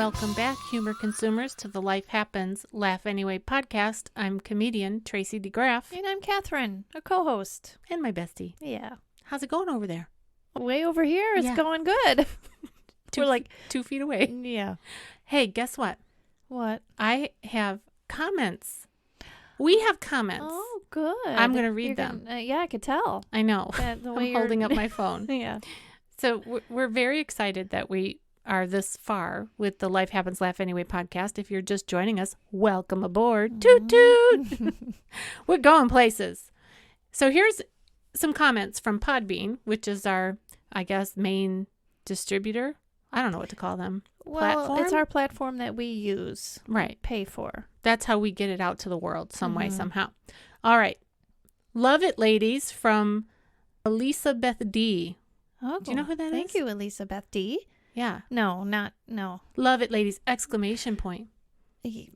Welcome back, humor consumers, to the Life Happens, Laugh Anyway podcast. I'm comedian Tracy DeGraaf. And I'm Cathrine, a co-host. And my bestie. Yeah. How's it going over there? Way over here, it's going good. We're like 2 feet away. Yeah. Hey, guess what? What? I have comments. We have comments. Oh, good. I'm going to read them. Yeah, I could tell. I know. The way I'm holding up my phone. Yeah. So we're very excited that we are this far with the Life Happens, Laugh Anyway podcast. If you're just joining us, welcome aboard. Toot toot. We're going places. So here's some comments from Podbean, which is our, I guess, main distributor. I don't know what to call them. Well, Platform? it's our platform that we use. Right. Pay for. That's how we get it out to the world some way, somehow. All right. Love it, ladies, from Elizabeth D. Oh, Do you know who that is? Thank you, Elizabeth D. Yeah. No. Love it, ladies! Exclamation point.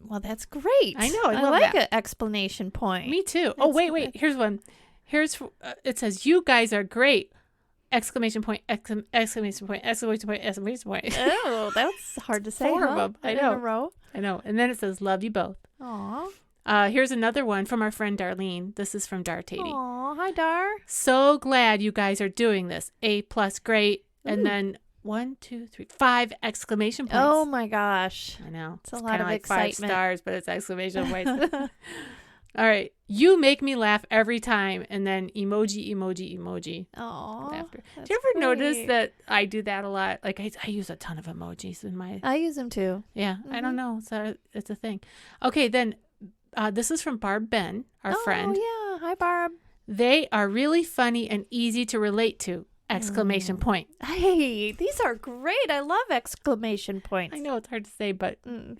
Well, that's great. I know. I love like that. an exclamation point. Me too. That's Oh, wait. Here's one. It says, "You guys are great!" Exclamation point! Exclamation point! Exclamation point! Exclamation point! Oh, that's hard to say. 4 of them. I know. In a row. I know. And then it says, "Love you both." Aw. Here's another one from our friend Darlene. This is from Dar Tatey. Aw, hi, Dar. So glad you guys are doing this. A+, great. And then 1, 2, 3, 5 exclamation points. Oh my gosh. I know. It's a lot of like excitement. 5 stars, but it's exclamation points. All right. You make me laugh every time. And then emoji. Oh. Laughter. Do you ever notice that I do that a lot? Like I use a ton of emojis in my... I use them too. Yeah. I don't know. So it's a thing. Okay. Then this is from Barb Ben, our friend. Oh, yeah. Hi, Barb. They are really funny and easy to relate to. Exclamation point. Hey, these are great. I love exclamation points. I know it's hard to say, but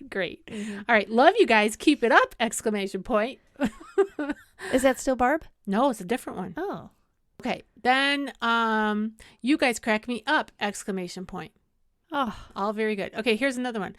great. Mm-hmm. All right. Love you guys. Keep it up. Exclamation point. Is that still Barb? No, it's a different one. Oh. Okay. Then you guys crack me up. Exclamation point. Oh. All very good. Okay. Here's another one.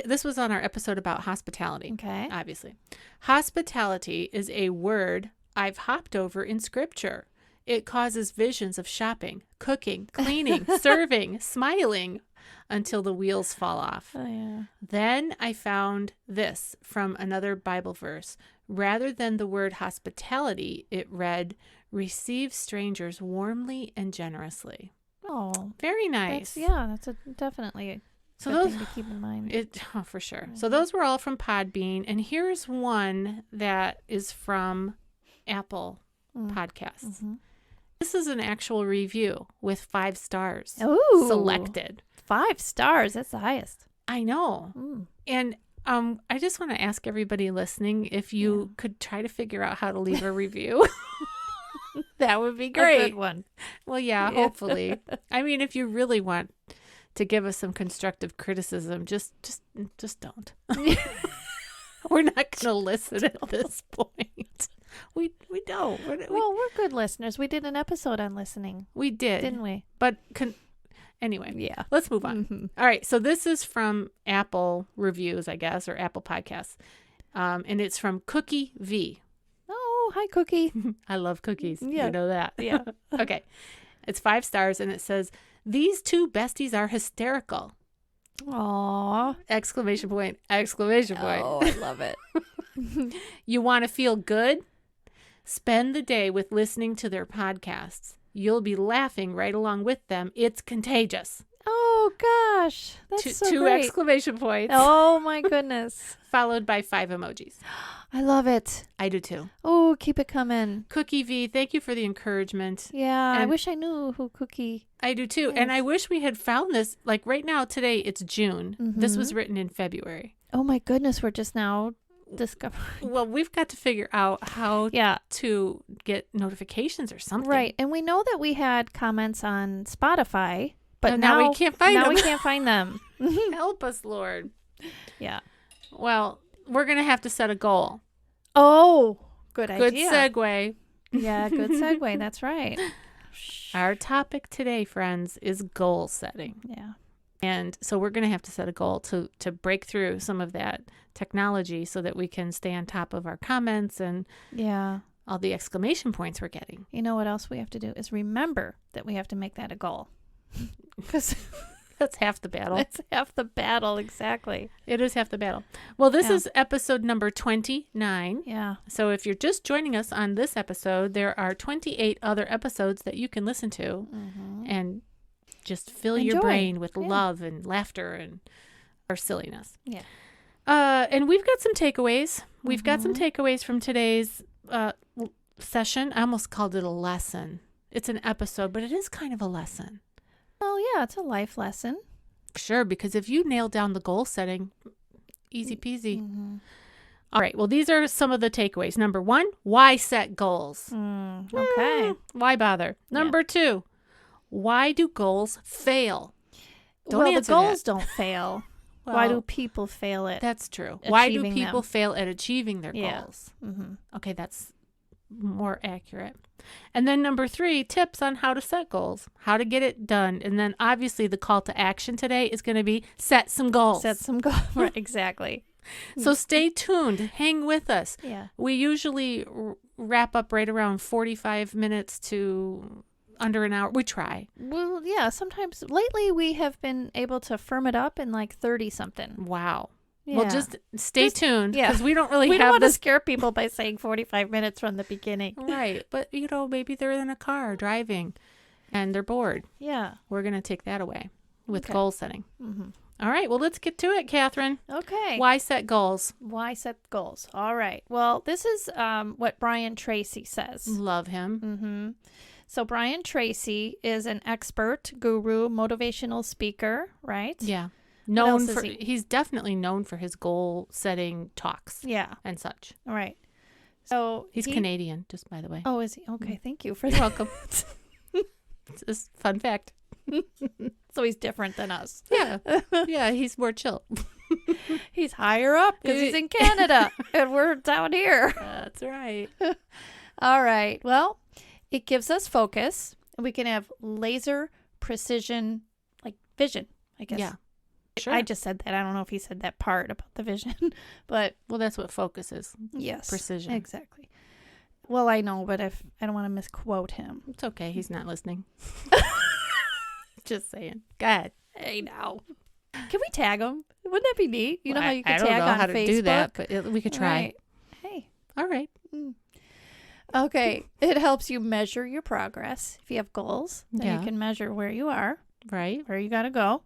This was on our episode about hospitality. Okay. Obviously. Hospitality is a word I've hopped over in scripture. It causes visions of shopping, cooking, cleaning, serving, smiling until the wheels fall off. Oh, yeah. Then I found this from another Bible verse. Rather than the word hospitality, it read, receive strangers warmly and generously. Oh. Very nice. That's definitely a good thing to keep in mind. For sure. So those were all from Podbean. And here's one that is from Apple Podcasts. Mm-hmm. This is an actual review with 5 stars selected. 5 stars. That's the highest. I know. And I just want to ask everybody listening if you could try to figure out how to leave a review. That would be great. A good one. Well, yeah, hopefully. I mean, if you really want to give us some constructive criticism, just don't. We're not going to listen at this point. We don't. Well, we're good listeners. We did an episode on listening. We did. Didn't we? But anyway, yeah. Let's move on. Mm-hmm. All right. So this is from Apple Reviews, I guess, or Apple Podcasts. And it's from Cookie V. Oh, hi, Cookie. I love cookies. Yeah. You know that. Yeah. Okay. It's 5 stars and it says, these 2 besties are hysterical. Aw. Exclamation point. Exclamation point. Oh, I love it. You want to feel good? Spend the day with listening to their podcasts. You'll be laughing right along with them. It's contagious. Oh, gosh. That's so two great. Exclamation points. Oh, my goodness. Followed by 5 emojis. I love it. I do too. Oh, keep it coming. Cookie V, thank you for the encouragement. Yeah, I And wish I knew who Cookie. I do too. Yes. And I wish we had found this. Like right now, today, it's June. This was written in February. Oh, my goodness. We're just now discovering. Well, we've got to figure out how Yeah. to get notifications or something. Right. And we know that we had comments on Spotify, but And now we can't find now them. we can't find them. Help us, Lord. Yeah. Well, we're going to have to set a goal. Oh, good Good idea. segue. Yeah, good segue. That's right. Our topic today, friends, is goal setting. Yeah. And so we're going to have to set a goal to break through some of that technology so that we can stay on top of our comments and Yeah. all the exclamation points we're getting. You know what else we have to do is remember that we have to make that a goal. Because That's half the battle. That's half the battle, exactly. It is half the battle. Well, this Yeah. is episode number 29. Yeah. So if you're just joining us on this episode, there are 28 other episodes that you can listen to and just fill your Enjoy. brain with Yeah. love and laughter and or silliness. Yeah. And we've got some takeaways. We've got some takeaways from today's session. I almost called it a lesson. It's an episode, but it is kind of a lesson. Well, yeah, it's a life lesson. Sure, because if you nail down the goal setting, easy peasy. All right, well, these are some of the takeaways. Number 1, why set goals? Okay. Why bother? Number 2, why do goals fail? Don't Well, the answer goals that. don't fail. Why do Well, people fail at That's true. Why do achieving people them? fail at achieving their Yeah. goals? Mm-hmm. Okay, that's more accurate. And then number 3, tips on how to set goals, how to get it done. And then obviously the call to action today is going to be set some goals. Set some goals. Right, exactly. So stay tuned. Hang with us. Yeah. We usually wrap up right around 45 minutes to under an hour. We try. Well, yeah, sometimes lately we have been able to firm it up in like 30 something. Wow. Yeah. Well, just stay tuned yeah. because we don't really we don't have want to this. scare people by saying 45 minutes from the beginning. Right. But, maybe they're in a car driving and they're bored. Yeah. We're going to take that away with Okay. goal setting. Mm-hmm. All right. Well, let's get to it, Catherine. Okay. Why set goals? Why set goals? All right. Well, this is what Brian Tracy says. Love him. Mm-hmm. So Brian Tracy is an expert, guru, motivational speaker, right? Yeah. else is He's definitely known for his goal setting talks Yeah. and such. All right. So He's Canadian, just by the way. Oh, is he? Okay. Thank you for You're that. welcome. It's just fun fact. So he's different than us. Yeah. Yeah, he's more chill. He's higher up because he's in Canada and we're down here. That's right. All right. Well, it gives us focus. We can have laser precision, like vision, I guess. Yeah. Sure. I just said that. I don't know if he said that part about the vision, but Well, that's what focus is. yes. Precision. Exactly. Well, I know, but if I don't want to misquote him. It's okay. He's not listening. Just saying. Go ahead. Hey, now. Can we tag him? Wouldn't that be neat? You know how you can I don't tag know on how to Facebook? do that, but we could try. Right. Hey. All right. Okay. It helps you measure your progress. If you have goals, then Yeah. you can measure where you are, Right. where you got to go.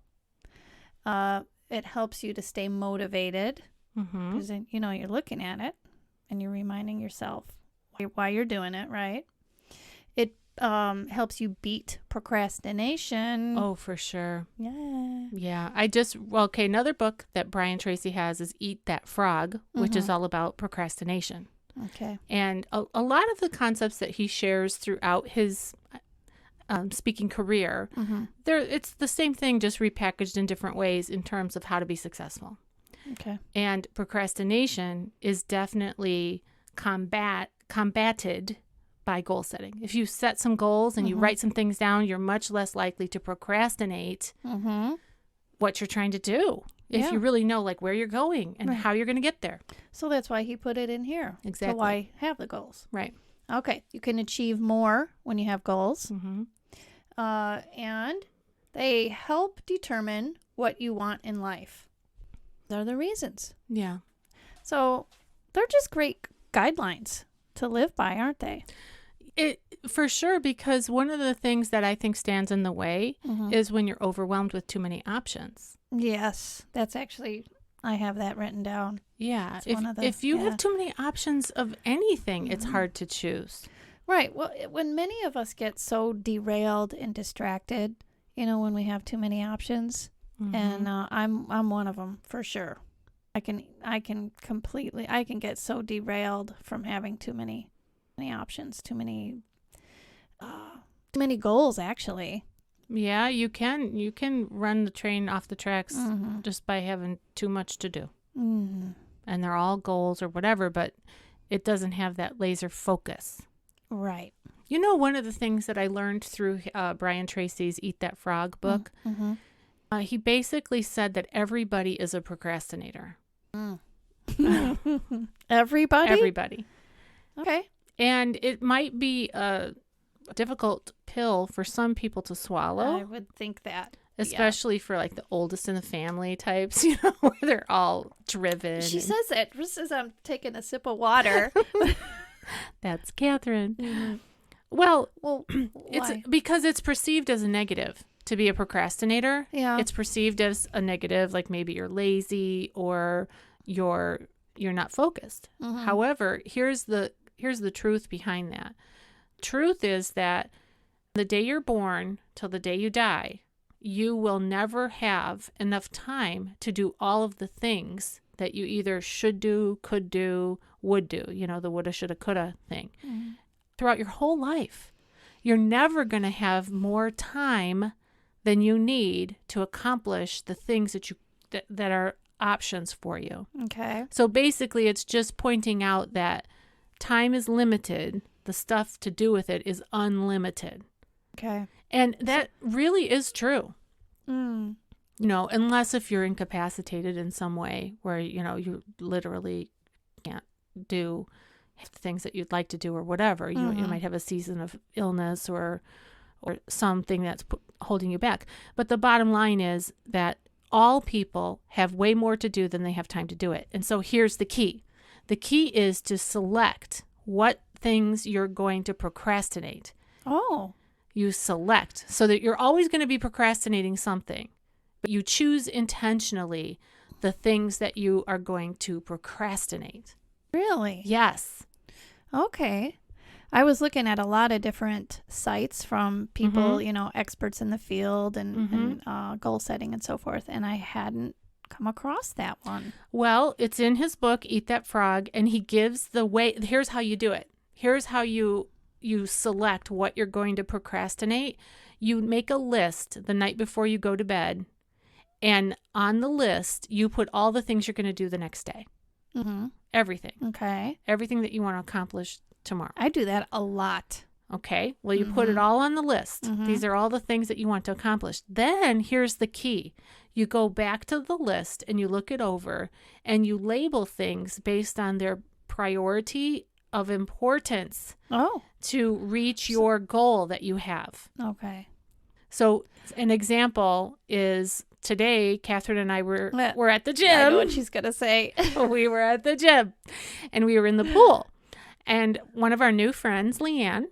It helps you to stay motivated Mm-hmm. because then, you're looking at it and you're reminding yourself why you're doing it, right? It helps you beat procrastination. Oh, for sure. Yeah. Yeah. Another book that Brian Tracy has is Eat That Frog, which is all about procrastination. Okay. And a lot of the concepts that he shares throughout his speaking career, it's the same thing, just repackaged in different ways in terms of how to be successful. Okay. And procrastination is definitely combated by goal setting. If you set some goals and you write some things down, you're much less likely to procrastinate what you're trying to do. If you really know where you're going and how you're going to get there. So that's why he put it in here. Exactly. So why have the goals? Right. Okay. You can achieve more when you have goals. Mm-hmm. And they help determine what you want in life. They're the reasons. Yeah. So they're just great guidelines to live by, aren't they? It for sure, because one of the things that I think stands in the way is when you're overwhelmed with too many options. Yes. That's actually, I have that written down. Yeah. It's one of the- if you yeah. have too many options of anything, it's hard to choose. Right. Well, when many of us get so derailed and distracted, when we have too many options, and I'm one of them for sure. I can get so derailed from having too many options, too many goals actually. Yeah, you can run the train off the tracks just by having too much to do. Mm-hmm. And they're all goals or whatever, but it doesn't have that laser focus. Right. One of the things that I learned through Brian Tracy's Eat That Frog book, he basically said that everybody is a procrastinator. Everybody? Everybody. Okay. And it might be a difficult pill for some people to swallow. I would think that. especially for like the oldest in the family types, you know, where they're all driven. She says it just as I'm taking a sip of water. That's Cathrine. Mm-hmm. Well, it's why? because it's perceived as a negative to be a procrastinator. Yeah. It's perceived as a negative, like maybe you're lazy or you're not focused. Mm-hmm. However, here's the truth behind that. Truth is that the day you're born till the day you die, you will never have enough time to do all of the things that you either should do, could do, would do, you know, the woulda, shoulda, coulda thing. Mm-hmm. Throughout your whole life, you're never going to have more time than you need to accomplish the things that are options for you. Okay. So basically, it's just pointing out that time is limited. The stuff to do with it is unlimited. Okay. And that really is true. Mm. You know, unless if you're incapacitated in some way where, you know, you literally can't do things that you'd like to do or whatever. You might have a season of illness or something that's holding you back. But the bottom line is that all people have way more to do than they have time to do it. And so here's the key. The key is to select what things you're going to procrastinate. Oh. You select so that you're always going to be procrastinating something, but you choose intentionally the things that you are going to procrastinate. Really? Yes. Okay. I was looking at a lot of different sites from people, you know, experts in the field and goal setting and so forth, and I hadn't come across that one. Well, it's in his book, Eat That Frog, and he gives the way. Here's how you do it. Here's how you select what you're going to procrastinate. You make a list the night before you go to bed, and on the list, you put all the things you're going to do the next day. Mm-hmm. Everything. Okay. Everything that you want to accomplish tomorrow. I do that a lot. Okay. Well, you put it all on the list. These are all the things that you want to accomplish. Then here's the key. You go back to the list and you look it over and you label things based on their priority of importance to reach your goal that you have. Okay. So an example is today, Cathrine and I were at the gym. I know what she's going to say. We were at the gym and we were in the pool. And one of our new friends, Leanne,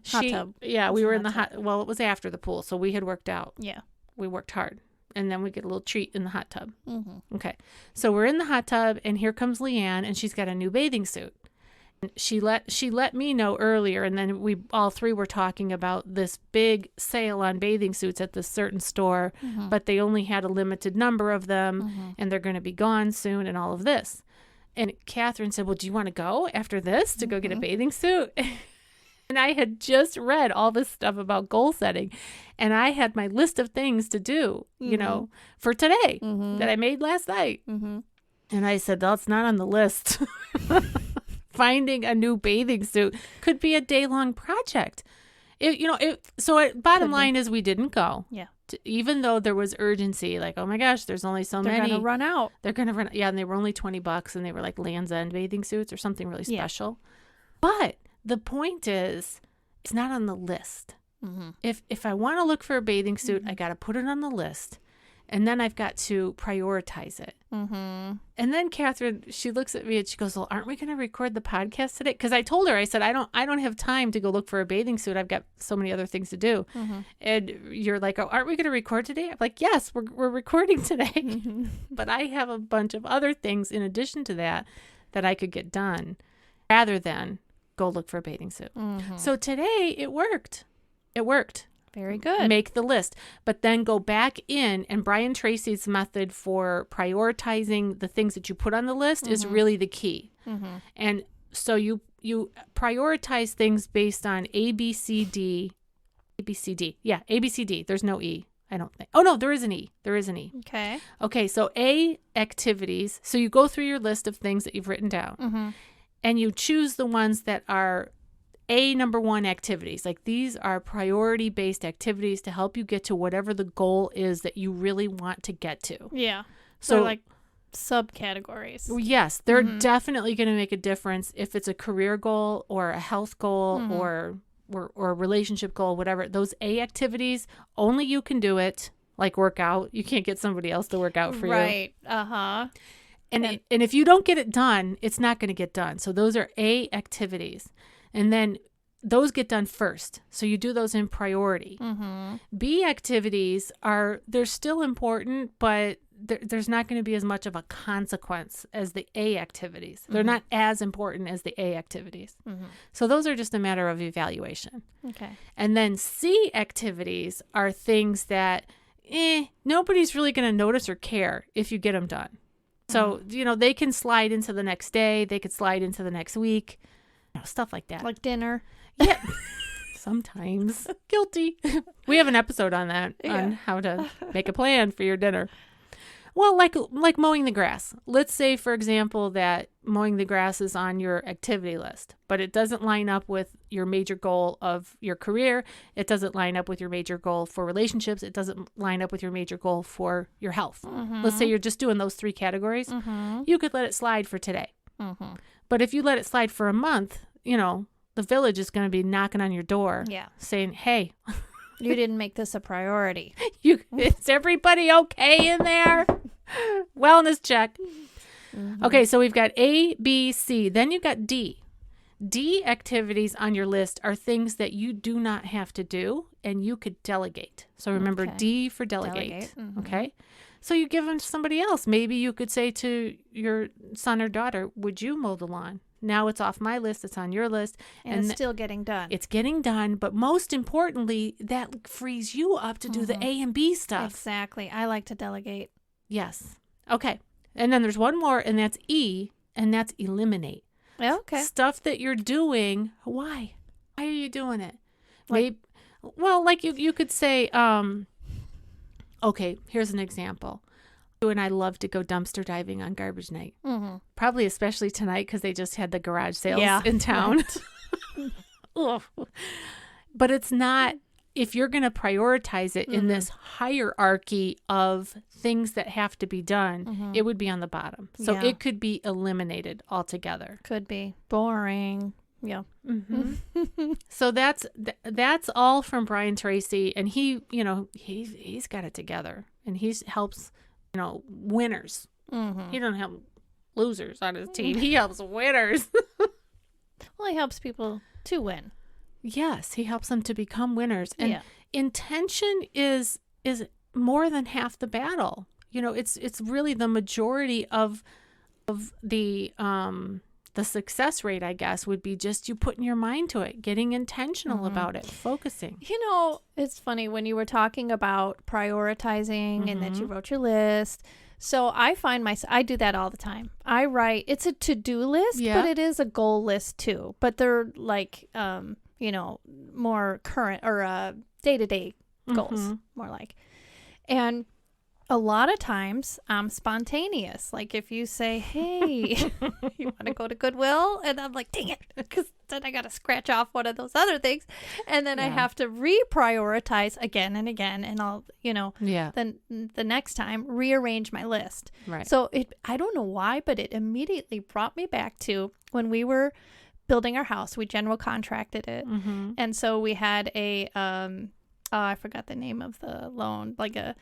hot tub. Yeah, we were in the hot. Well, it was after the pool, so we had worked out. Yeah, we worked hard, and then we get a little treat in the hot tub. Mm-hmm. Okay, so we're in the hot tub, and here comes Leanne, and she's got a new bathing suit. And she let me know earlier, and then we all three were talking about this big sale on bathing suits at this certain store, but they only had a limited number of them, and they're going to be gone soon, and all of this. And Cathrine said, well, do you want to go after this to go get a bathing suit? And I had just read all this stuff about goal setting. And I had my list of things to do, you know, for today that I made last night. And I said, that's not on the list. Finding a new bathing suit could be a day-long project. Bottom line is we didn't go. Yeah. Even though there was urgency, like, oh my gosh, there's only so many. They're going to run out. They're going to run. Yeah, and they were only $20 and they were like Land's End bathing suits or something really special. But the point is, it's not on the list. If I want to look for a bathing suit, I got to put it on the list. And then I've got to prioritize it. And then Cathrine, she looks at me and she goes, well, aren't we going to record the podcast today? Because I told her, I said, I don't have time to go look for a bathing suit. I've got so many other things to do. And you're like, oh, aren't we going to record today? I'm like, yes, we're recording today. But I have a bunch of other things in addition to that I could get done rather than go look for a bathing suit. So today it worked. It worked. Very good. Make the list, but then go back in, and Brian Tracy's method for prioritizing the things that you put on the list is really the key. And so you prioritize things based on ABCD. Yeah, ABCD. There's no E, I don't think. Oh, no, there is an E. Okay. Okay, so A, activities. So you go through your list of things that you've written down, and you choose the ones that are number one activities. Like, these are priority-based activities to help you get to whatever the goal is that you really want to get to. Yeah. So, they're like subcategories. Yes, they're definitely going to make a difference if it's a career goal or a health goal or a relationship goal, whatever. Those A activities, only you can do it. like work out. You can't get somebody else to work out for you. Right. Uh-huh. And if you don't get it done, it's not going to get done. So those are A, activities. And then those get done first. So you do those in priority. Mm-hmm. B, activities they're still important, but there's not going to be as much of a consequence as the A activities. They're not as important as the A activities. Mm-hmm. So those are just a matter of evaluation. Okay. And then C activities are things that nobody's really going to notice or care if you get them done. So, they can slide into the next day. They could slide into the next week. Stuff like that. Like dinner. Yeah. Sometimes. Guilty. We have an episode on that, on how to make a plan for your dinner. Well, like mowing the grass. Let's say, for example, that mowing the grass is on your activity list, but it doesn't line up with your major goal of your career. It doesn't line up with your major goal for relationships. It doesn't line up with your major goal for your health. Mm-hmm. Let's say you're just doing those 3 categories. Mm-hmm. You could let it slide for today. Mm-hmm. But if you let it slide for a month, the village is going to be knocking on your door saying, hey, you didn't make this a priority. Is everybody okay in there? Wellness check. Mm-hmm. Okay, so we've got A, B, C. Then you've got D. D activities on your list are things that you do not have to do and you could delegate. So remember D for delegate. Mm-hmm. Okay. So you give them to somebody else. Maybe you could say to your son or daughter, would you mow the lawn? Now it's off my list. It's on your list. And it's still getting done. It's getting done. But most importantly, that frees you up to do the A and B stuff. Exactly. I like to delegate. Yes. Okay. And then there's one more, and that's E, and that's eliminate. Okay. Stuff that you're doing. Why? Why are you doing it? Maybe. Well, like you could say, okay, here's an example. You and I love to go dumpster diving on garbage night. Mm-hmm. Probably especially tonight because they just had the garage sales in town. Right. But it's not, if you're going to prioritize it in this hierarchy of things that have to be done, it would be on the bottom. So it could be eliminated altogether. Could be. Boring. Yeah. Mm-hmm. So that's all from Brian Tracy, and he's got it together, and he helps winners. Mm-hmm. He doesn't help losers on his team. He helps winners. Well, he helps people to win. Yes, he helps them to become winners, and intention is more than half the battle. It's really the majority of the success rate, I guess, would be just you putting your mind to it, getting intentional about it, focusing. It's funny when you were talking about prioritizing and that you wrote your list. So I find I do that all the time. I write, it's a to-do list, but it is a goal list too. But they're like, more current or day-to-day goals, more like. And a lot of times I'm spontaneous. Like if you say, hey, you want to go to Goodwill? And I'm like, dang it, because then I got to scratch off one of those other things. And then I have to reprioritize again and again. And I'll, then the next time rearrange my list. Right. So I don't know why, but it immediately brought me back to when we were building our house. We general contracted it. Mm-hmm. And so we had I forgot the name of the loan, like a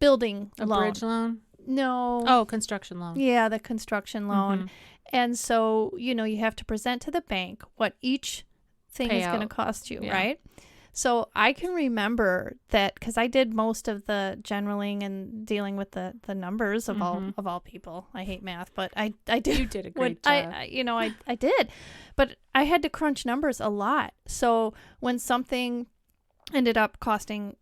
building loan. Bridge loan? No. Oh, construction loan. Yeah, the construction loan. Mm-hmm. And so, you have to present to the bank what each thing is going to cost you, right? So I can remember that because I did most of the generaling and dealing with the numbers of all people. I hate math, but I did. You did a great job. I did. But I had to crunch numbers a lot. So when something ended up costing,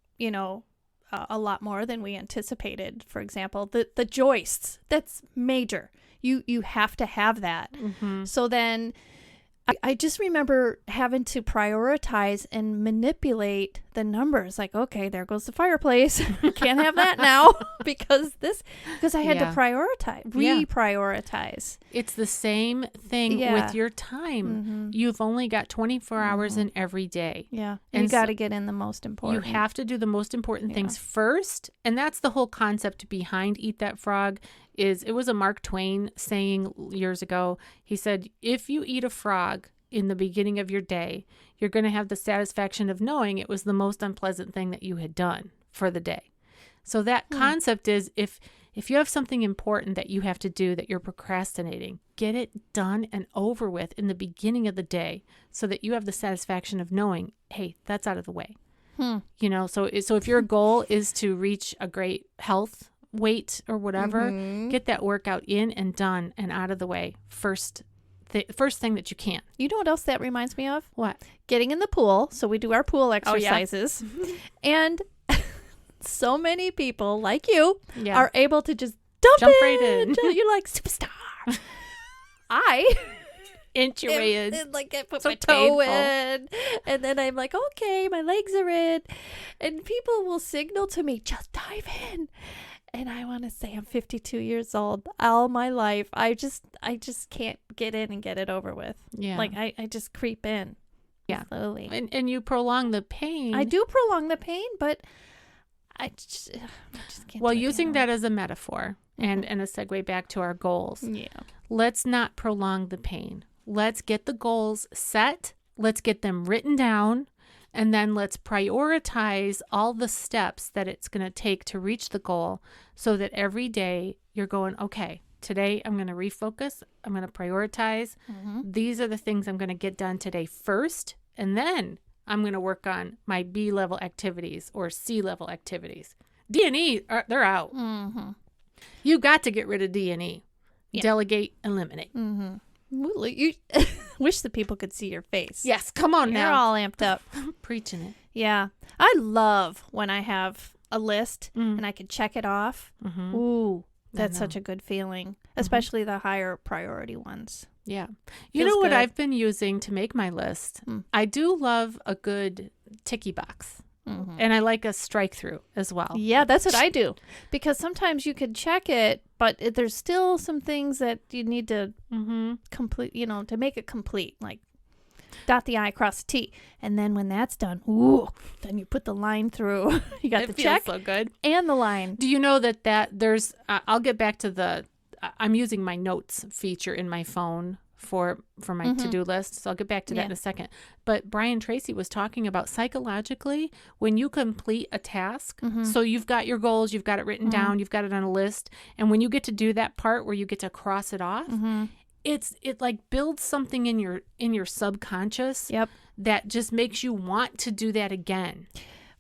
a lot more than we anticipated. For example, the joists, that's major. You have to have that. Mm-hmm. So then I just remember having to prioritize and manipulate the numbers. Like, okay, there goes the fireplace. Can't have that now because I had to reprioritize. It's the same thing with your time. Mm-hmm. You've only got 24 hours in every day. Yeah. And you got to get in the most important. You have to do the most important things first. And that's the whole concept behind Eat That Frog. It was a Mark Twain saying years ago. He said, if you eat a frog in the beginning of your day, you're going to have the satisfaction of knowing it was the most unpleasant thing that you had done for the day. So that concept is if you have something important that you have to do that you're procrastinating, get it done and over with in the beginning of the day so that you have the satisfaction of knowing, hey, that's out of the way. You know, so if your goal is to reach a great health weight or whatever, get that workout in and done and out of the way first thing that you can. You know what else that reminds me of? What? Getting in the pool. So we do our pool exercises. And so many people like you are able to just jump right in. You're like, superstar. I inch your way in. Like I put so my toe painful. in, and then I'm like, okay, my legs are in, and people will signal to me, just dive in. And I want to say I'm 52 years old. All my life, I just can't get in and get it over with. Yeah, like I just creep in. Yeah, slowly. And you prolong the pain. I do prolong the pain, but I just can't. Well, using that as a metaphor and a segue back to our goals. Yeah. Let's not prolong the pain. Let's get the goals set. Let's get them written down. And then let's prioritize all the steps that it's going to take to reach the goal so that every day you're going, okay, today I'm going to refocus. I'm going to prioritize. These are the things I'm going to get done today first. And then I'm going to work on my B-level activities or C-level activities. D&E, they're out. You got to get rid of D&E. Delegate, eliminate. You wish the people could see your face. Yes, come on now. You're all amped up. I'm preaching it. Yeah. I love when I have a list and I can check it off. Ooh, that's such a good feeling, especially the higher priority ones. Yeah. You Feels know what good. I've been using to make my list? I do love a good ticky box. And I like a strike through as well. Yeah, that's what I do. Because sometimes you could check it, but there's still some things that you need to complete, to make it complete, like dot the I, cross the T. And then when that's done, then you put the line through. You got the check so good. and the line. Do you know that there's, I'll get back to I'm using my notes feature in my phone for my to-do list. So I'll get back to that in a second. But Brian Tracy was talking about psychologically, when you complete a task, so you've got your goals, you've got it written down, you've got it on a list. And when you get to do that part where you get to cross it off, it like builds something in your subconscious that just makes you want to do that again.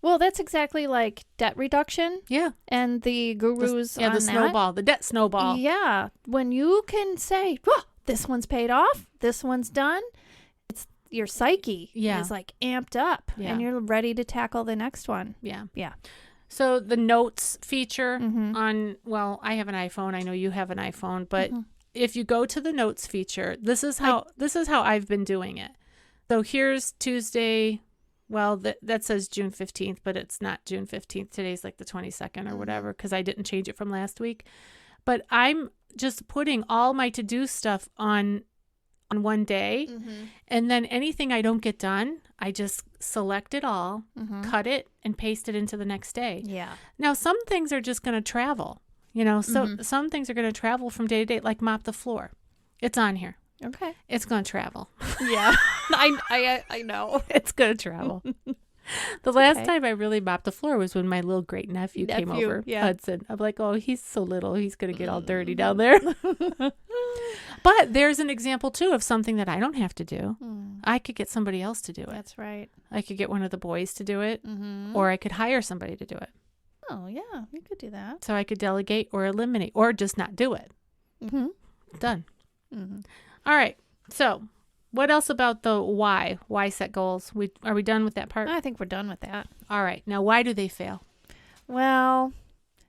Well, that's exactly like debt reduction. Yeah. And the gurus on the that. snowball, the debt snowball. Yeah. When you can say, this one's paid off, this one's done, it's your psyche is like amped up and you're ready to tackle the next one. Yeah. Yeah. So the notes feature on, well, I have an iPhone. I know you have an iPhone, but if you go to the notes feature, this is how I've been doing it. So here's Tuesday. Well, that says June 15th, but it's not June 15th. Today's like the 22nd or whatever, because I didn't change it from last week. But I'm just putting all my to-do stuff on one day. And then anything I don't get done, I just select it all, cut it, and paste it into the next day. Yeah. Now, some things are just going to travel. So some things are going to travel from day to day, like mop the floor. It's on here. Okay. It's going to travel. Yeah. I know. It's going to travel. The last time I really mopped the floor was when my little great nephew came over, Hudson. I'm like, oh, he's so little. He's going to get all dirty down there. But there's an example, too, of something that I don't have to do. I could get somebody else to do it. That's right. I could get one of the boys to do it, or I could hire somebody to do it. Oh, yeah. You could do that. So I could delegate or eliminate or just not do it. Done. All right. So what else about the why? Why set goals? Are we done with that part? I think we're done with that. All right. Now, why do they fail? Well,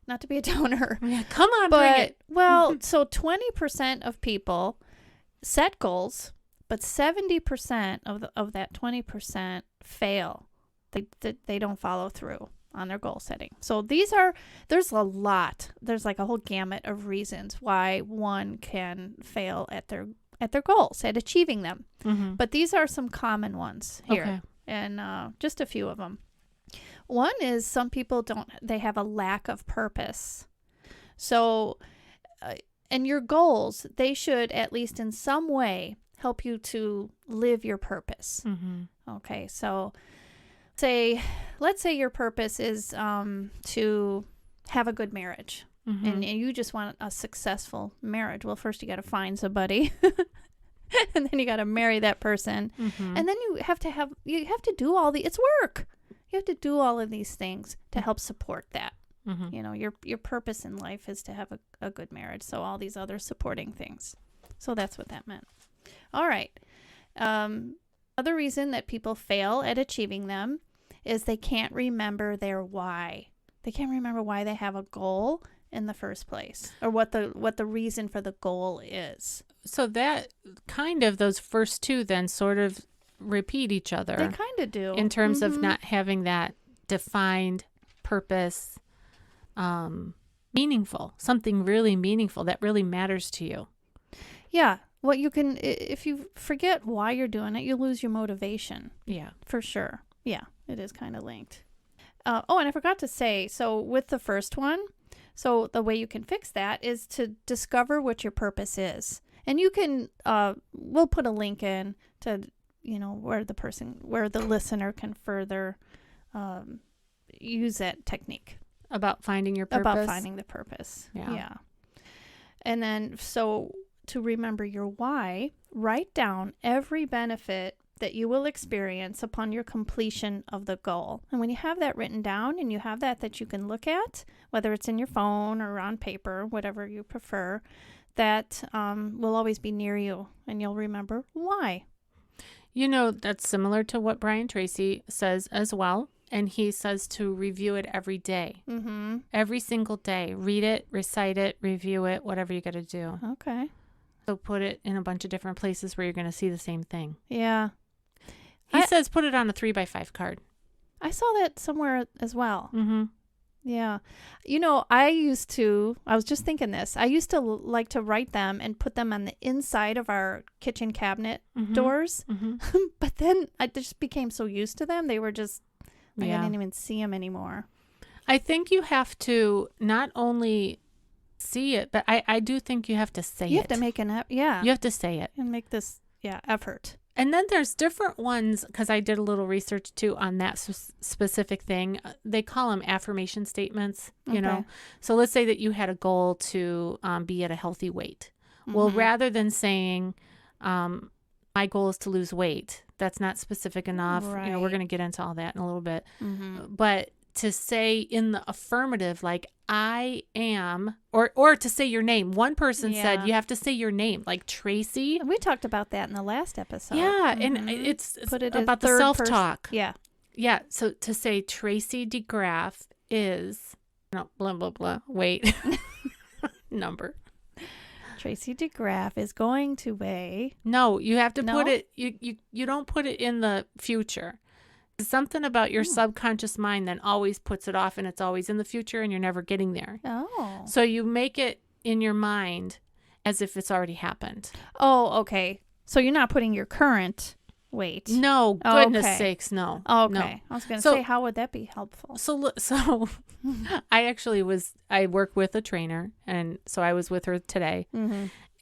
not to be a downer. Yeah, come on, bring it. Well, so 20% of people set goals, but 70% of that 20% fail. They don't follow through on their goal setting. So there's a lot. There's like a whole gamut of reasons why one can fail at their goals, at achieving them. But these are some common ones here, and just a few of them. One is some people they have a lack of purpose. So, and your goals, they should at least in some way help you to live your purpose. Okay, so let's say your purpose is to have a good marriage. Mm-hmm. And you just want a successful marriage. Well, first you got to find somebody. And then you got to marry that person. Mm-hmm. And then you have to do it's work. You have to do all of these things to help support that. Mm-hmm. You know, your purpose in life is to have a good marriage. So all these other supporting things. So that's what that meant. All right. Other reason that people fail at achieving them is they can't remember their why. They can't remember why they have a goal in the first place, or what the reason for the goal is. So that kind of, those first two then sort of repeat each other. They kind of do. In terms of not having that defined purpose, meaningful, something really meaningful that really matters to you. Yeah. Well, if you forget why you're doing it, you lose your motivation. Yeah. For sure. Yeah, it is kind of linked. And I forgot to say, so with the first one, so the way you can fix that is to discover what your purpose is. And you can, we'll put a link in to, where the listener can further use that technique. About finding your purpose? About finding the purpose. Yeah. And then, so to remember your why, write down every benefit that you will experience upon your completion of the goal. And when you have that written down and you have that you can look at, whether it's in your phone or on paper, whatever you prefer, that will always be near you and you'll remember why. That's similar to what Brian Tracy says as well. And he says to review it every day. Mm-hmm. Every single day. Read it, recite it, review it, whatever you got to do. Okay. So put it in a bunch of different places where you're going to see the same thing. Yeah. He says put it on a 3x5 card. I saw that somewhere as well. Mm-hmm. Yeah. I was just thinking this. I used to like to write them and put them on the inside of our kitchen cabinet doors. Mm-hmm. But then I just became so used to them. They were just, I didn't even see them anymore. I think you have to not only see it, but I do think you have to say it. You have to make You have to say it. And make this, effort. And then there's different ones, because I did a little research too on that specific thing. They call them affirmation statements, Okay. So let's say that you had a goal to be at a healthy weight. Mm-hmm. Well, rather than saying, my goal is to lose weight, that's not specific enough. Right. We're going to get into all that in a little bit. Mm-hmm. But to say in the affirmative, like I am, or to say your name. One person said you have to say your name, like Tracy. We talked about that in the last episode. Yeah, and it's Put it about the third self-talk. Yeah. Yeah, so to say Tracy DeGraaf is, no, blah, blah, blah, wait, number. Tracy DeGraaf is going to weigh. No, you have to put it, you don't put it in the future. Something about your subconscious mind then always puts it off, and it's always in the future and you're never getting there. Oh. So you make it in your mind as if it's already happened. Oh, okay. So you're not putting your current weight. No, goodness sakes, no. Okay. No. I was going to say, how would that be helpful? So I work with a trainer, and so I was with her today,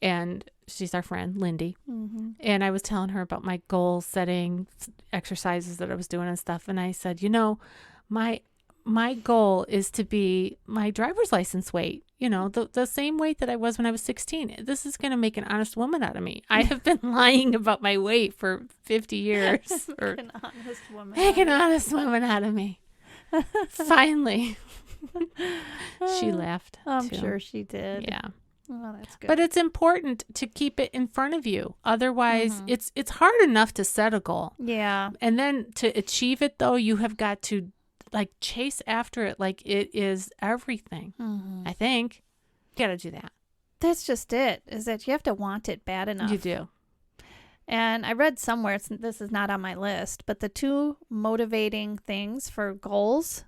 and she's our friend, Lindy. Mm-hmm. And I was telling her about my goal setting exercises that I was doing and stuff. And I said, my goal is to be my driver's license weight, the same weight that I was when I was 16. This is going to make an honest woman out of me. I have been lying about my weight for 50 years. Make an honest woman. Make an honest woman out of me. Finally. She laughed. I'm too. sure she did. Yeah. Oh, that's good. But it's important to keep it in front of you. Otherwise, it's hard enough to set a goal. Yeah. And then to achieve it, though, you have got to chase after it like it is everything. I think you got to do that. That's just it, is that you have to want it bad enough. You do. And I read somewhere, this is not on my list, but the two motivating things for goals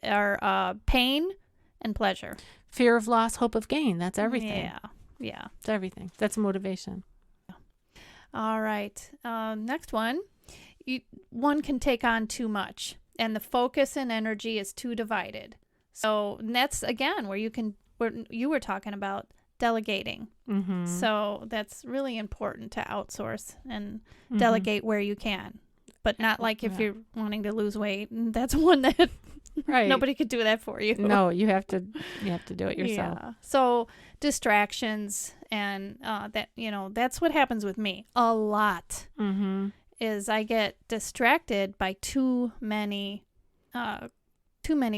are pain and pleasure. Fear of loss, hope of gain. That's everything. Yeah. It's everything. That's motivation. All right. Next one. One can take on too much, and the focus and energy is too divided. So that's, again, where you were talking about delegating. So that's really important to outsource and delegate where you can. but not like if you're wanting to lose weight. That's one that Right. nobody could do that for you. No, you have to do it yourself. Yeah. So distractions and that's what happens with me a lot. Mm-hmm. Is I get distracted by too many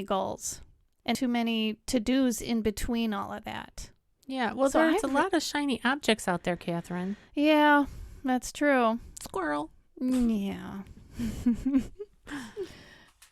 goals and too many to-dos in between all of that. Yeah. Well, So there's a lot of shiny objects out there, Catherine. Yeah, that's true. Squirrel. Yeah.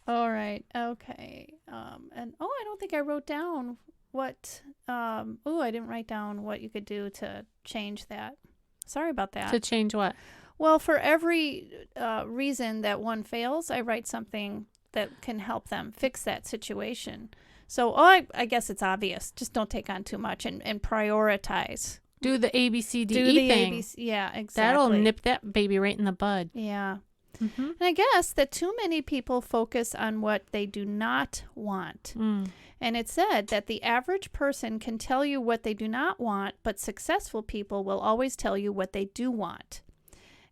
All right. Okay. I don't think I wrote down what. I didn't write down what you could do to change that. Sorry about that. To change what? Well, for every reason that one fails, I write something that can help them fix that situation. So, I guess it's obvious. Just don't take on too much and prioritize. Do the ABCDE Do the thing. ABC. Yeah, exactly. That'll nip that baby right in the bud. Yeah. Mm-hmm. And I guess that too many people focus on what they do not want. Mm. And it said that the average person can tell you what they do not want, but successful people will always tell you what they do want.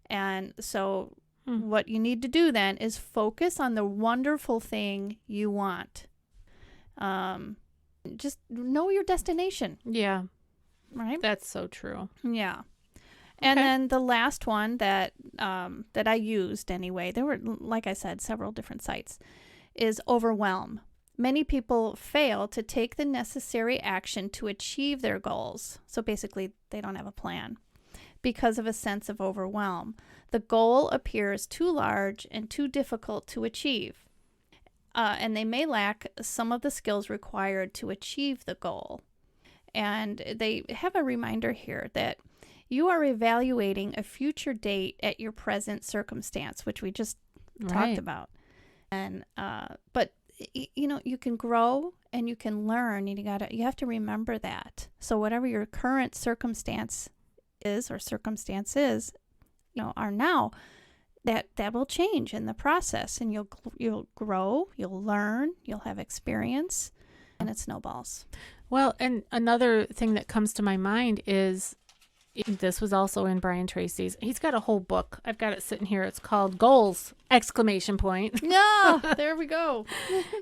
And so what you need to do then is focus on the wonderful thing you want. Just know your destination. Yeah. Right? That's so true. Yeah. And Okay. then the last one that I used anyway, there were, like I said, several different sites, is overwhelm. Many people fail to take the necessary action to achieve their goals. So basically, they don't have a plan because of a sense of overwhelm. The goal appears too large and too difficult to achieve. And they may lack some of the skills required to achieve the goal. And they have a reminder here that you are evaluating a future date at your present circumstance, which we just talked about. And but you can grow and you can learn, and you have to remember that. So whatever your current circumstance is or circumstances, are now, that will change in the process, and you'll grow, you'll learn, you'll have experience, and it snowballs. Well, and another thing that comes to my mind is, this was also in Brian Tracy's. He's got a whole book. I've got it sitting here. It's called Goals! ! Yeah, there we go.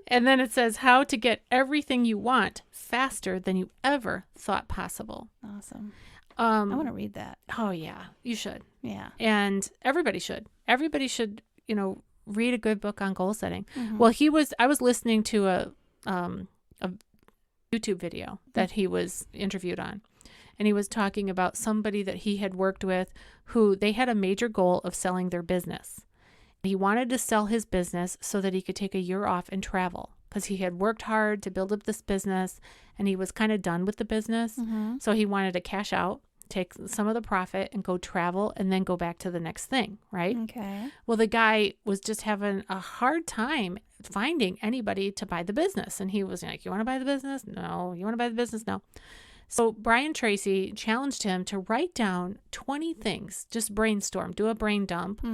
And then it says how to get everything you want faster than you ever thought possible. Awesome. I want to read that. Oh, yeah. You should. Yeah. And everybody should. Everybody should, read a good book on goal setting. Mm-hmm. Well, I was listening to a YouTube video that he was interviewed on. And he was talking about somebody that he had worked with who they had a major goal of selling their business. He wanted to sell his business so that he could take a year off and travel, because he had worked hard to build up this business and he was kind of done with the business. Mm-hmm. So he wanted to cash out, take some of the profit and go travel and then go back to the next thing, right? Okay. Well, the guy was just having a hard time finding anybody to buy the business. And he was like, you want to buy the business? No. You want to buy the business? No. So Brian Tracy challenged him to write down 20 things, just brainstorm, do a brain dump,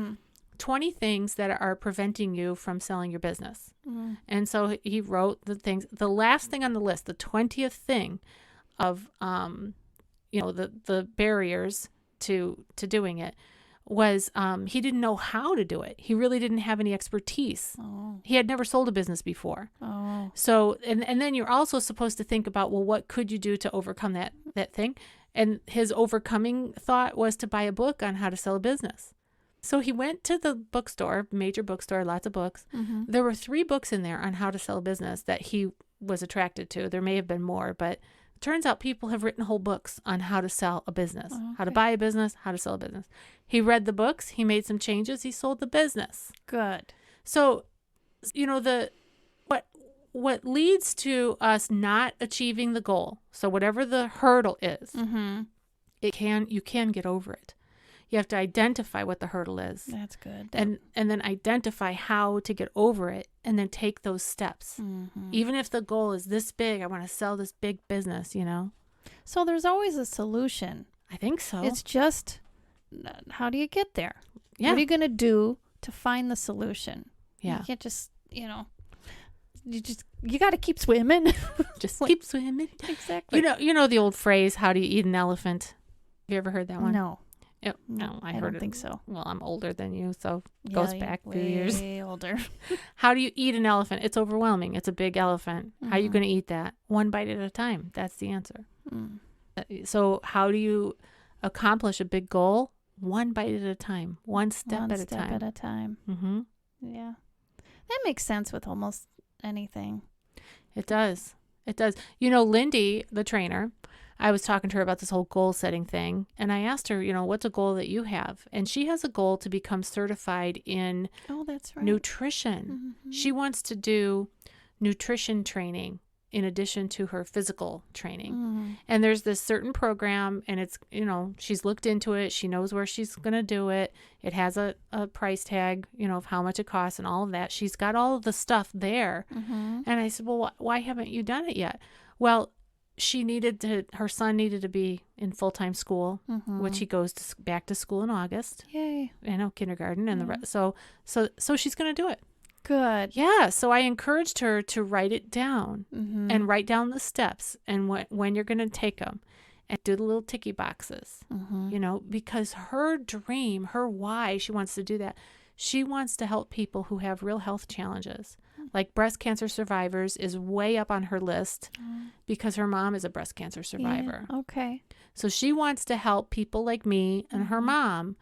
20 things that are preventing you from selling your business. And so he wrote the things, the last thing on the list, the 20th thing of, the barriers to doing it was he didn't know how to do it. He really didn't have any expertise. Oh. He had never sold a business before. Oh. So, and then you're also supposed to think about, well, what could you do to overcome that thing? And his overcoming thought was to buy a book on how to sell a business. So he went to the bookstore, major bookstore, lots of books. Mm-hmm. There were 3 books in there on how to sell a business that he was attracted to. There may have been more, but it turns out people have written whole books on how to sell a business, how to buy a business, how to sell a business. He read the books, he made some changes, he sold the business. Good. So, what leads to us not achieving the goal, so whatever the hurdle is, you can get over it. You have to identify what the hurdle is. That's good. And then identify how to get over it, and then take those steps. Even if the goal is this big, I want to sell this big business, So there's always a solution. I think so. It's just, how do you get there? Yeah. What are you going to do to find the solution? Yeah. You can't just, you got to keep swimming. Just keep swimming. Exactly. You know the old phrase, how do you eat an elephant? Have you ever heard that one? No. No, I don't think so. Well, I'm older than you, so it goes back a few years. Way older. How do you eat an elephant? It's overwhelming. It's a big elephant. How are you going to eat that? One bite at a time. That's the answer. So how do you accomplish a big goal? One bite at a time. One step at a time. One step at a time. Mm-hmm. Yeah. That makes sense with almost anything. It does. It does. You know, Lindy, the trainer, I was talking to her about this whole goal setting thing. And I asked her, what's a goal that you have? And she has a goal to become certified in nutrition. Mm-hmm. She wants to do nutrition training in addition to her physical training. Mm-hmm. And there's this certain program, and it's, she's looked into it. She knows where she's going to do it. It has a price tag, of how much it costs and all of that. She's got all of the stuff there. Mm-hmm. And I said, well, why haven't you done it yet? Well, her son needed to be in full-time school, which he goes back to school in August. Yay. Kindergarten. And so she's going to do it. Good. Yeah. So I encouraged her to write it down and write down the steps and when you're going to take them and do the little ticky boxes, because her dream, her why she wants to do that. She wants to help people who have real health challenges. Like breast cancer survivors is way up on her list because her mom is a breast cancer survivor. Yeah, okay. So she wants to help people like me and her mom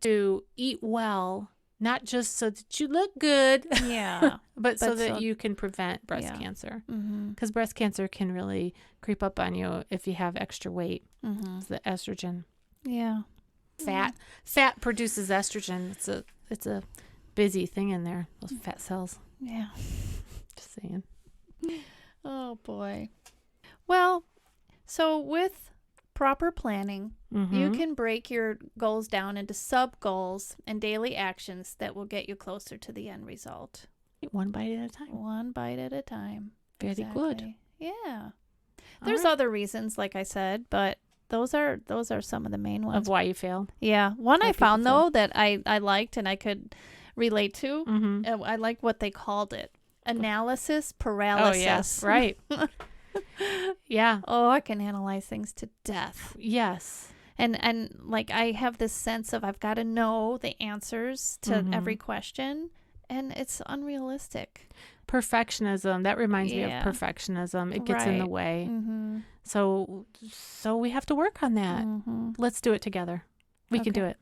to eat well, not just so that you look good, but so that you can prevent breast cancer. Because breast cancer can really creep up on you if you have extra weight. It's the estrogen. Yeah. Fat produces estrogen. It's a busy thing in there, those fat cells. Yeah. Just saying. Oh, boy. Well, so with proper planning, you can break your goals down into sub-goals and daily actions that will get you closer to the end result. One bite at a time. One bite at a time. Very good. Yeah. There's other reasons, like I said, but those are some of the main ones. Of why you fail. Yeah. One I found, though, that I liked and I could relate to. I like what they called it. Analysis paralysis. Oh, yes. Right. Yeah. Oh, I can analyze things to death. Yes. And like I have this sense of I've got to know the answers to every question, and it's unrealistic. Perfectionism. That reminds me of perfectionism. It gets in the way. So we have to work on that. Let's do it together. We can do it.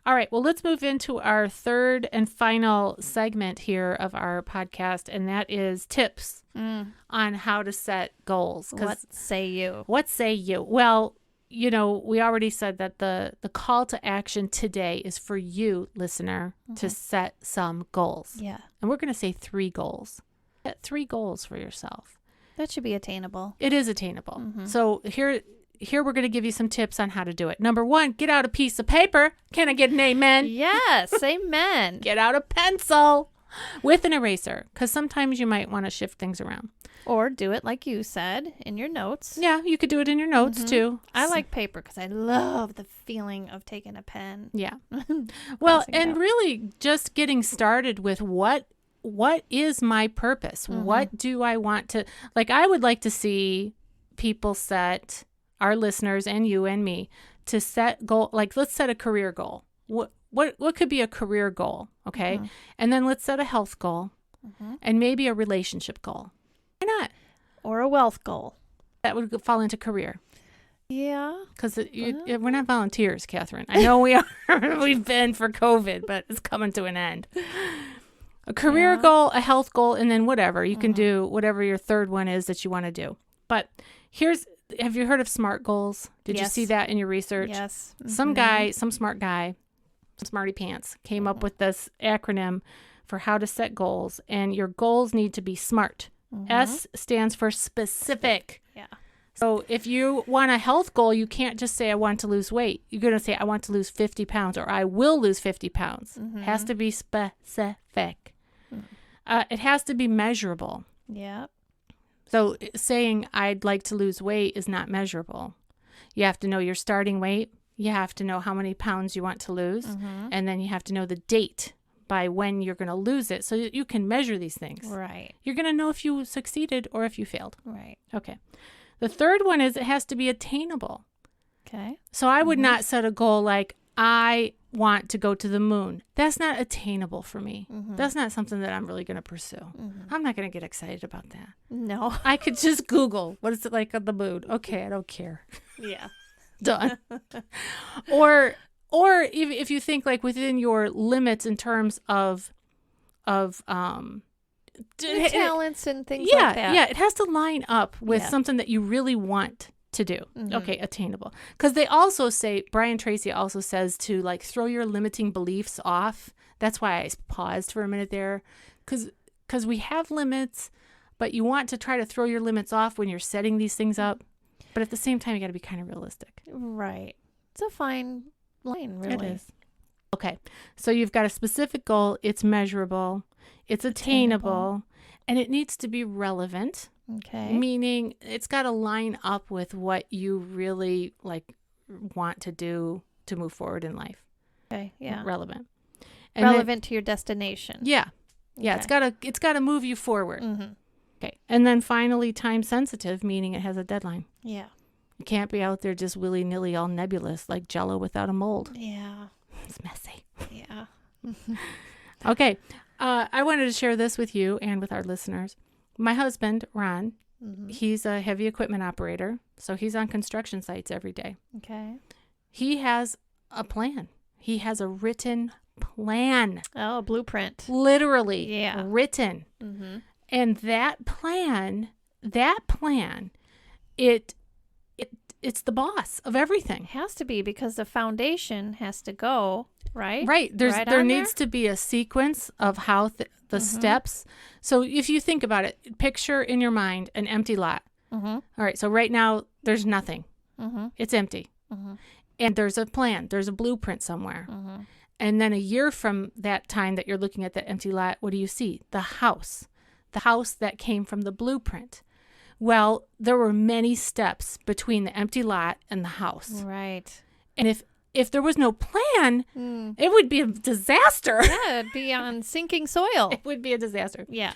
All right. Well, let's move into our third and final segment here of our podcast, and that is tips on how to set goals. What say you? What say you? Well, we already said that the call to action today is for you, listener, to set some goals. Yeah. And we're going to say 3 goals. Set 3 goals for yourself. That should be attainable. It is attainable. So here we're going to give you some tips on how to do it. Number 1, get out a piece of paper. Can I get an amen? Yes, amen. Get out a pencil with an eraser, because sometimes you might want to shift things around. Or do it like you said, in your notes. Yeah, you could do it in your notes too. I like paper because I love the feeling of taking a pen. Yeah. Well, and really just getting started with what is my purpose? What do I want to, I would like to see people set, our listeners and you and me, to set goal, let's set a career goal. What could be a career goal? Okay. And then let's set a health goal and maybe a relationship goal. Why not? Or a wealth goal. That would fall into career. Yeah. Because we're not volunteers, Cathrine. I know we are. We've been for COVID, but it's coming to an end. A career goal, a health goal, and then whatever. You can do whatever your third one is that you want to do. But have you heard of SMART goals? Did you see that in your research? Yes. Some smart guy, some smarty pants, came up with this acronym for how to set goals. And your goals need to be SMART. S stands for specific. Yeah. So if you want a health goal, you can't just say, I want to lose weight. You're going to say, I want to lose 50 pounds or I will lose 50 pounds. It has to be specific. It has to be measurable. Yeah. So saying I'd like to lose weight is not measurable. You have to know your starting weight. You have to know how many pounds you want to lose. And then you have to know the date by when you're going to lose it so that you can measure these things. Right. You're going to know if you succeeded or if you failed. Right. Okay. The third one is it has to be attainable. Okay. So I would not set a goal like I want to go to the moon. That's not attainable for me. Mm-hmm. That's not something that I'm really going to pursue. Mm-hmm. I'm not going to get excited about that. No. I could just Google, what is it like on the moon? Okay, I don't care. Yeah. Done. Or if you think like within your limits in terms of talents and things like that. Yeah, it has to line up with Yeah. something that you really want to do. Mhm. Okay, attainable. Because they also say, Brian Tracy also says to like throw your limiting beliefs off. That's why I paused for a minute there. Because we have limits, but you want to try to throw your limits off when you're setting these things up. But at the same time, you got to be kind of realistic. Right. It's a fine line, really. It is. Okay, so you've got a specific goal. It's measurable. It's attainable. And it needs to be relevant. Okay. Meaning it's got to line up with what you really like want to do to move forward in life. Okay. Yeah. Relevant. And Relevant to your destination. Yeah. Yeah. Okay. It's got to move you forward. Mm-hmm. Okay. And then finally, time sensitive, meaning it has a deadline. Yeah. You can't be out there just willy nilly, all nebulous like Jell-O without a mold. Yeah. It's messy. Yeah. Okay. I wanted to share this with you and with our listeners. My husband, Ron, Mm-hmm. he's a heavy equipment operator, so he's on construction sites every day. Okay. He has a plan. He has a written plan, Oh, a blueprint. literally Yeah. written. Mm-hmm. And that plan, it's the boss of everything. It has to be because the foundation has to go, right? Right. There on needs to be a sequence of how the Mm-hmm. steps. So if you think about it, picture in your mind an empty lot. Mm-hmm. All right. So right now there's nothing. Mm-hmm. It's empty. Mm-hmm. And there's a plan. There's a blueprint somewhere. Mm-hmm. And then a year from that time that you're looking at that empty lot, what do you see? The house that came from the blueprint. Well, there were many steps between the empty lot and the house. Right. And if there was no plan, Mm. it would be a disaster. Yeah, it'd be on sinking soil. It would be a disaster. Yeah.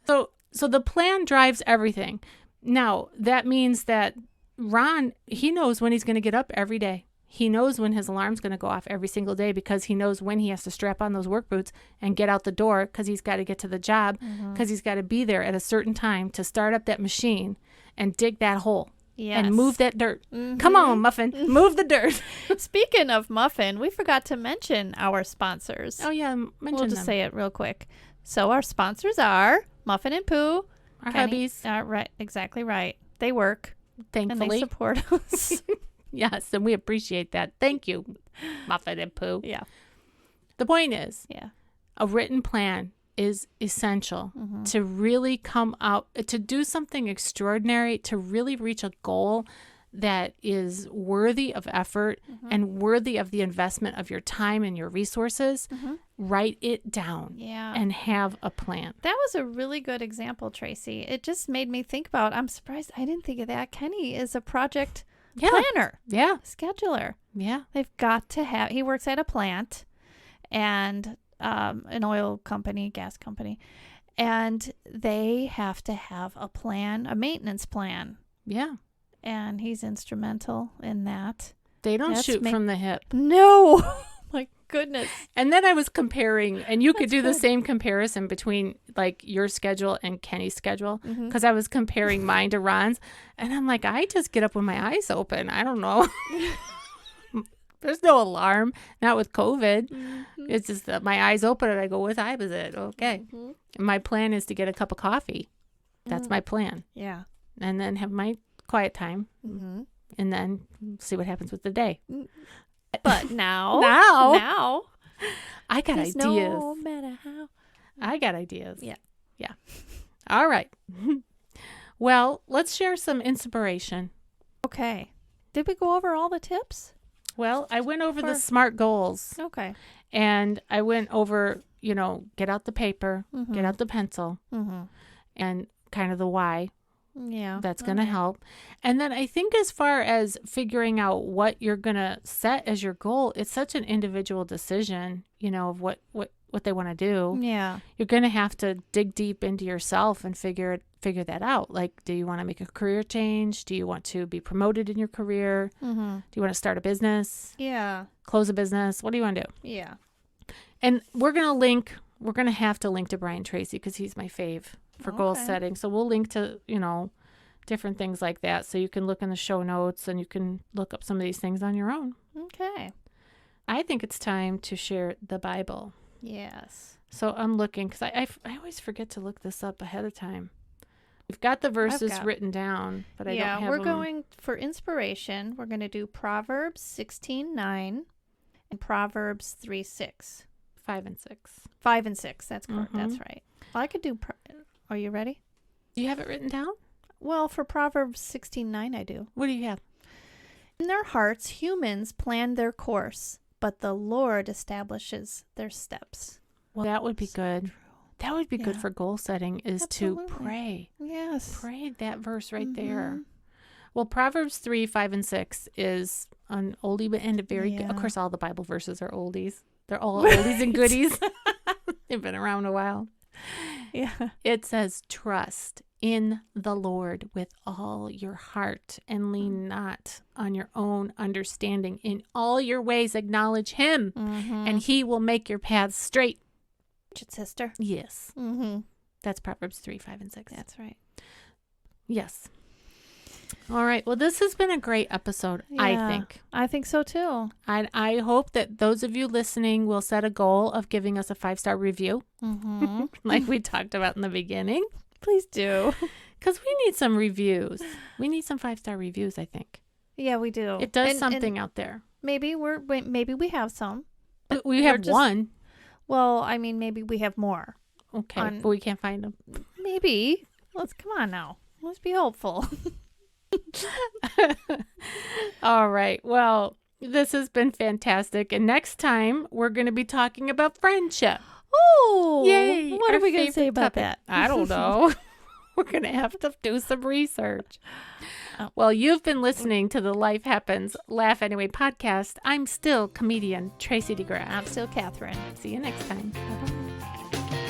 So the plan drives everything. Now, that means that Ron, he knows when he's going to get up every day. He knows when his alarm's going to go off every single day because he knows when he has to strap on those work boots and get out the door because he's got to get to the job because he's got to be there at a certain time to start up that machine and dig that hole Yes. and move that dirt. Mhm. Come on, Muffin, move the dirt. Speaking of Muffin, we forgot to mention our sponsors. Oh, yeah, mention We'll just them. say it real quick. So our sponsors are Muffin and Pooh. Our Kenny- hubbies, Right, exactly right. They work and they thankfully. support us. Yes, and we appreciate that. Thank you, Muffin and Pooh. Yeah. The point is, Yeah. a written plan is essential to really come out, to do something extraordinary, to really reach a goal that is worthy of effort and worthy of the investment of your time and your resources. Write it down Yeah. and have a plan. That was a really good example, Tracy. It just made me think about, I'm surprised I didn't think of that. Kenny is a project planner, Yeah. scheduler. Yeah. They've got to have, he works at a plant and an oil company, gas company, and they have to have a plan, a maintenance plan. Yeah. And he's instrumental in that. They don't That's shoot from the hip. No, my goodness. And then I was comparing, and you could That's do the good. same comparison between like your schedule and Kenny's schedule, Mhm. because I was comparing mine to Ron's, and I'm like, I just get up with my eyes open. I don't know. There's no alarm, not with COVID. It's just that my eyes open and I go, what time is it? Okay. Mhm. And my plan is to get a cup of coffee. That's my plan. Yeah. And then have my quiet time Mm-hmm. and then see what happens with the day. But now, Now, I got there's ideas. no matter how. I got ideas. Yeah. Yeah. All right. Well, let's share some inspiration. Okay. Did we go over all the tips? Well, I went over the For- SMART goals Okay. and I went over, get out the paper, Mhm. get out the pencil, Mm-hmm. and kind of the why. Yeah. That's going to help. And then I think as far as figuring out what you're going to set as your goal, it's such an individual decision, of what they want to do. Yeah. You're going to have to dig deep into yourself and figure that out. Like, do you want to make a career change? Do you want to be promoted in your career? Mm-hmm. Do you want to start a business? Yeah. close a business. What do you want to do? Yeah. And we're going to have to link to Brian Tracy because he's my fave for goal setting. So we'll link to, different things like that. So you can look in the show notes and you can look up some of these things on your own. Okay. I think it's time to share the Bible. Yes. So I'm looking because I always forget to look this up ahead of time. We've got the verses written down, but I don't have them. Yeah, we're going for inspiration. We're going to do Proverbs 16:9 and Proverbs 3:6. 5 and 6. 5 and 6. That's correct. That's right. Well, I could do. Are you ready? Do you have it written down? Well, for Proverbs 16:9, I do. What do you have? In their hearts, humans plan their course, but the Lord establishes their steps. Well, that would be good. That would be good for goal setting is to pray. Yes. Pray that verse right there. Well, Proverbs 3, 5, and 6 is an oldie and a very good. Of course, all the Bible verses are oldies. They're all oldies and goodies. They've been around a while. Yeah. It says, trust in the Lord with all your heart and lean not on your own understanding. In all your ways, acknowledge him, and he will make your paths straight. Sister. Yes. That's Proverbs 3, 5, and 6. That's right. Yes. All right. Well, this has been a great episode, I think. I think so, too. I hope that those of you listening will set a goal of giving us a 5-star review, like we talked about in the beginning. Please do. Because we need some reviews. We need some 5-star reviews, I think. Yeah, we do. It does something out there. Maybe we have some. We have one. Well, I mean, maybe we have more. Okay, but we can't find them. Maybe. Come on now. Let's be hopeful. All right. Well, this has been fantastic. And next time, we're going to be talking about friendship. Oh, yay. What are we going to say about that? I don't know. We're going to have to do some research. Well, you've been listening to the Life Happens, Laugh Anyway podcast. I'm still comedian Tracy DeGraaf. I'm still Cathrine. See you next time. Bye-bye.